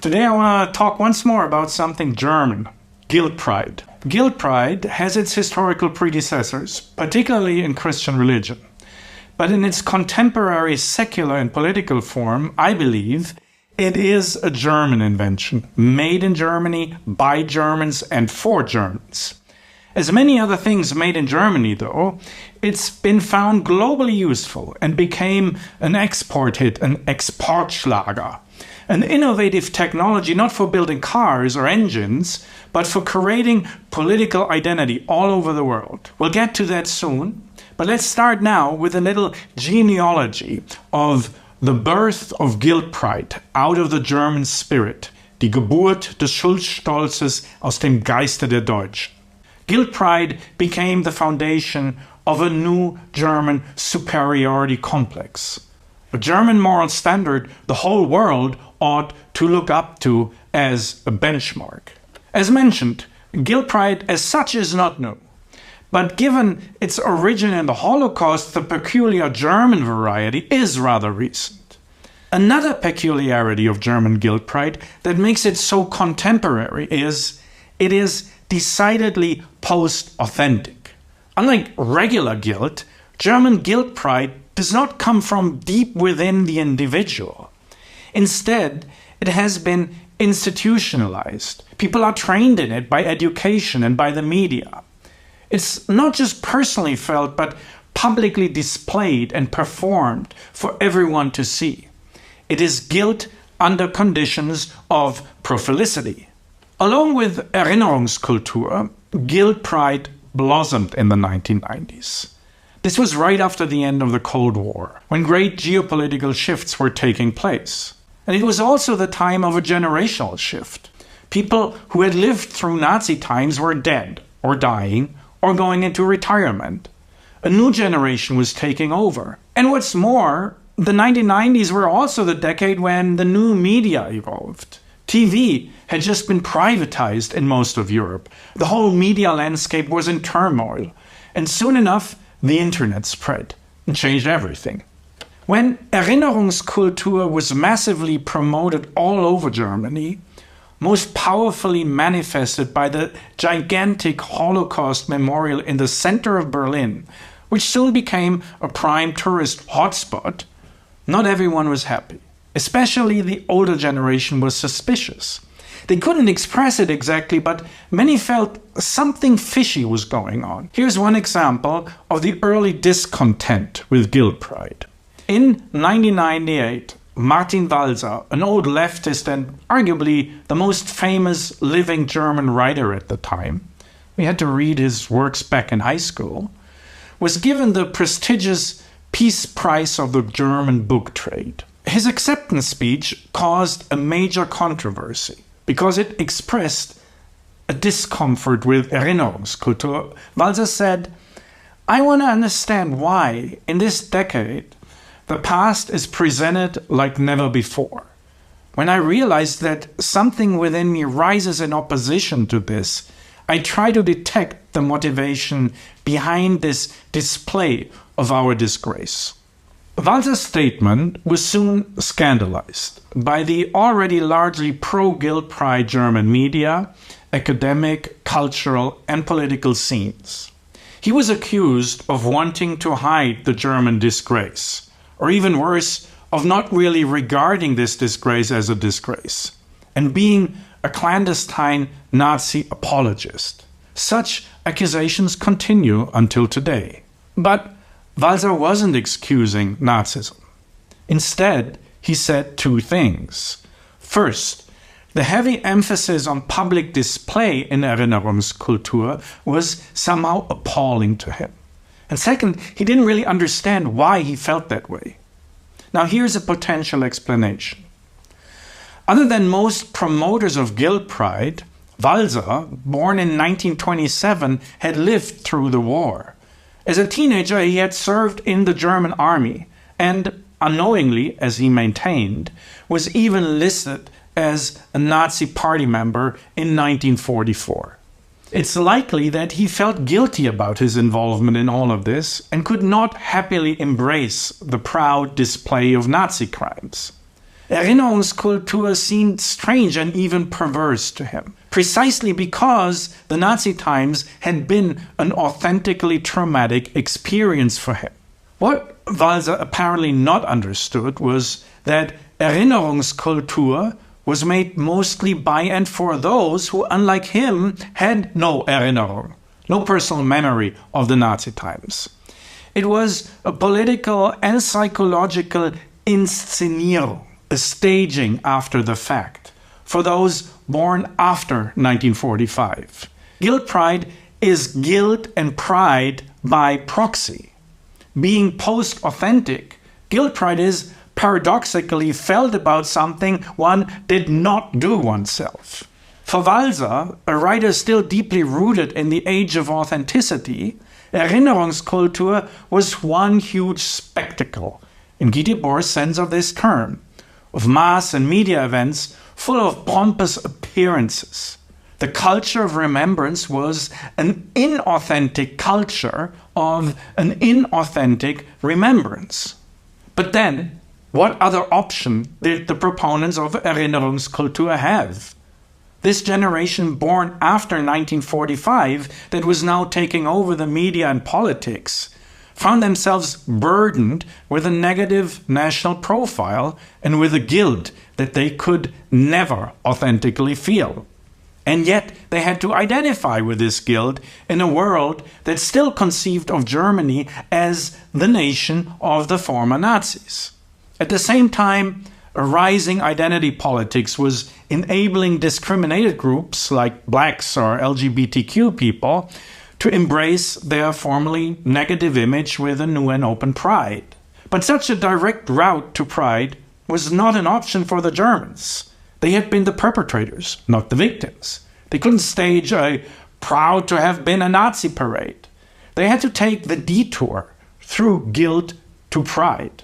Today I want to talk once more about something German, guilt pride. Guilt pride has its historical predecessors, particularly in Christian religion. But in its contemporary secular and political form, I believe it is a German invention, made in Germany, by Germans and for Germans. As many other things made in Germany, though, it's been found globally useful and became an export hit, an Exportschlager. An innovative technology not for building cars or engines, but for creating political identity all over the world. We'll get to that soon, but let's start now with a little genealogy of the birth of guilt pride out of the German spirit, die Geburt des Schuldstolzes aus dem Geiste der Deutschen. Guilt pride became the foundation of a new German superiority complex. A German moral standard the whole world ought to look up to as a benchmark. As mentioned, guilt pride as such is not new. But given its origin in the Holocaust, the peculiar German variety is rather recent. Another peculiarity of German guilt pride that makes it so contemporary is it is decidedly post-authentic. Unlike regular guilt, German guilt pride does not come from deep within the individual. Instead, it has been institutionalized. People are trained in it by education and by the media. It's not just personally felt, but publicly displayed and performed for everyone to see. It is guilt under conditions of prophylicity. Along with Erinnerungskultur, guilt pride blossomed in the 1990s. This was right after the end of the Cold War, when great geopolitical shifts were taking place. And it was also the time of a generational shift. People who had lived through Nazi times were dead, or dying, or going into retirement. A new generation was taking over. And what's more, the 1990s were also the decade when the new media evolved. TV had just been privatized in most of Europe. The whole media landscape was in turmoil. And soon enough, the internet spread and changed everything. When Erinnerungskultur was massively promoted all over Germany, most powerfully manifested by the gigantic Holocaust memorial in the center of Berlin, which soon became a prime tourist hotspot, not everyone was happy. Especially the older generation was suspicious. They couldn't express it exactly, but many felt something fishy was going on. Here's one example of the early discontent with guilt pride. In 1998, Martin Walser, an old leftist and arguably the most famous living German writer at the time, we had to read his works back in high school, was given the prestigious Peace Prize of the German book trade. His acceptance speech caused a major controversy because it expressed a discomfort with Erinnerungskultur. Walser said, "I want to understand why, in this decade, the past is presented like never before. When I realize that something within me rises in opposition to this, I try to detect the motivation behind this display of our disgrace." Walser's statement was soon scandalized by the already largely pro-guilt pride German media, academic, cultural, and political scenes. He was accused of wanting to hide the German disgrace, or even worse, of not really regarding this disgrace as a disgrace, and being a clandestine Nazi apologist. Such accusations continue until today. But Walser wasn't excusing Nazism. Instead, he said two things. First, the heavy emphasis on public display in Erinnerungskultur was somehow appalling to him. And second, he didn't really understand why he felt that way. Now here's a potential explanation. Other than most promoters of guilt pride, Walser, born in 1927, had lived through the war. As a teenager, he had served in the German army and, unknowingly, as he maintained, was even listed as a Nazi party member in 1944. It's likely that he felt guilty about his involvement in all of this and could not happily embrace the proud display of Nazi crimes. Erinnerungskultur seemed strange and even perverse to him, precisely because the Nazi times had been an authentically traumatic experience for him. What Walser apparently not understood was that Erinnerungskultur was made mostly by and for those who, unlike him, had no Erinnerung, no personal memory of the Nazi times. It was a political and psychological Inszenierung, a staging after the fact, for those born after 1945. Guilt pride is guilt and pride by proxy. Being post-authentic, guilt pride is paradoxically felt about something one did not do oneself. For Walser, a writer still deeply rooted in the age of authenticity, Erinnerungskultur was one huge spectacle, in Guy Debord's sense of this term, of mass and media events full of pompous appearances. The culture of remembrance was an inauthentic culture of an inauthentic remembrance. But then, what other option did the proponents of Erinnerungskultur have? This generation born after 1945 that was now taking over the media and politics found themselves burdened with a negative national profile and with a guilt that they could never authentically feel. And yet they had to identify with this guilt in a world that still conceived of Germany as the nation of the former Nazis. At the same time, a rising identity politics was enabling discriminated groups like blacks or LGBTQ people to embrace their formerly negative image with a new and open pride. But such a direct route to pride was not an option for the Germans. They had been the perpetrators, not the victims. They couldn't stage a proud to have been a Nazi parade. They had to take the detour through guilt to pride.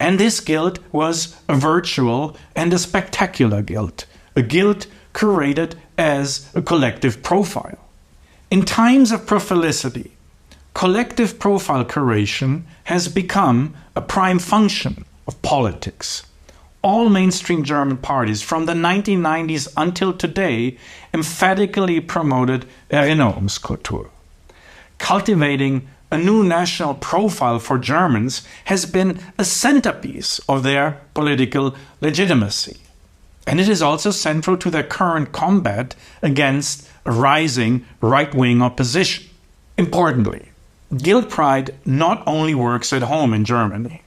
And this guilt was a virtual and a spectacular guilt, a guilt curated as a collective profile. In times of profilicity, collective profile curation has become a prime function of politics. All mainstream German parties from the 1990s until today emphatically promoted Erinnerungskultur. Cultivating a new national profile for Germans has been a centerpiece of their political legitimacy. And it is also central to their current combat against a rising right-wing opposition. Importantly, guilt pride not only works at home in Germany,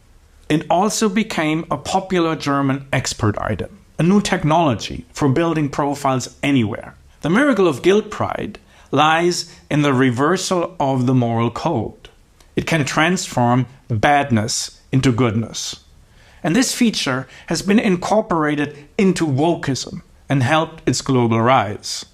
it also became a popular German expert item, a new technology for building profiles anywhere. The miracle of guilt pride lies in the reversal of the moral code. It can transform badness into goodness. And this feature has been incorporated into wokeism and helped its global rise.